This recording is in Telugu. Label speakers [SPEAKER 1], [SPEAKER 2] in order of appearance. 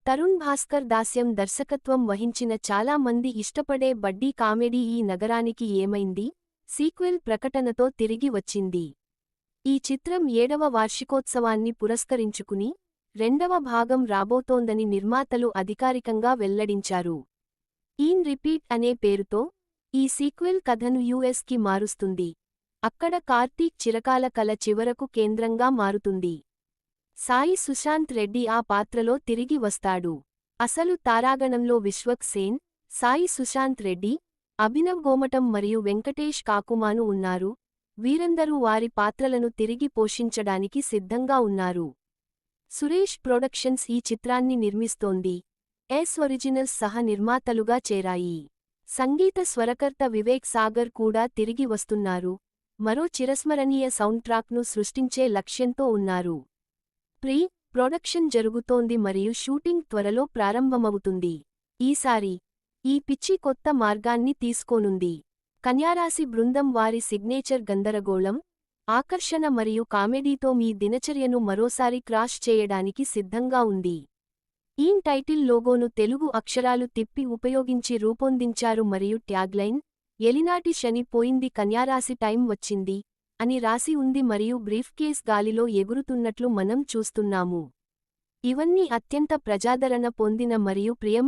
[SPEAKER 1] తరుణ్ భాస్కర్ దాస్యం దర్శకత్వం వహించిన చాలా మంది ఇష్టపడే బడ్డీ కామెడీ ఈ నగరానికి ఏమైంది సీక్వెల్ ప్రకటనతో తిరిగి వచ్చింది. ఈ చిత్రం 7వ వార్షికోత్సవాన్ని పురస్కరించుకుని రెండవ భాగం రాబోతోందని నిర్మాతలు అధికారికంగా వెల్లడించారు. ఈన్ రిపీట్ అనే పేరుతో ఈ సీక్వెల్ కథను యుఎస్కి మారుస్తుంది. అక్కడ కార్తీక్ చిరకాల కల చివరకు కేంద్రంగా మారుతుంది. సాయి సుశాంత్ రెడ్డి ఆ పాత్రలో తిరిగి వస్తాడు. అసలు తారాగణంలో విశ్వక్ సేన్, సాయి సుశాంత్ రెడ్డి, అభినవ్ గోమటం మరియు వెంకటేష్ కాకుమాను ఉన్నారు. వీరందరూ వారి పాత్రలను తిరిగి పోషించడానికి సిద్ధంగా ఉన్నారు. సురేష్ ప్రొడక్షన్స్ ఈ చిత్రాన్ని నిర్మిస్తోంది. ఎస్ ఒరిజినల్స్ సహ నిర్మాతలుగా చేరాయి. సంగీత స్వరకర్త వివేక్ సాగర్ కూడా తిరిగి వస్తున్నారు. మరో చిరస్మరణీయ సౌండ్ట్రాక్ను సృష్టించే లక్ష్యంతో ఉన్నారు. ప్రీ ప్రొడక్షన్ జరుగుతోంది మరియు షూటింగ్ త్వరలో ప్రారంభమవుతుంది. ఈసారి ఈ పిచ్చి కొత్త మార్గాన్ని తీసుకోనుంది. కన్యారాశి బృందం వారి సిగ్నేచర్ గందరగోళం, ఆకర్షణ మరియు కామెడీతో మీ దినచర్యను మరోసారి క్రాష్ చేయడానికి సిద్ధంగా ఉంది. ఈన్ టైటిల్ లోగోను తెలుగు అక్షరాలు తిప్పి ఉపయోగించి రూపొందించారు మరియు ట్యాగ్లైన్ ఎలినాటి శని పోయింది కన్యారాశి టైం వచ్చింది అని రాసి ఉంది మరియు బ్రీఫ్కేస్ గాలిలో ఎగురుతున్నట్లు మనం చూస్తున్నాము. ఇవన్నీ అత్యంత ప్రజాదరణ పొందిన మరియు ప్రియమైన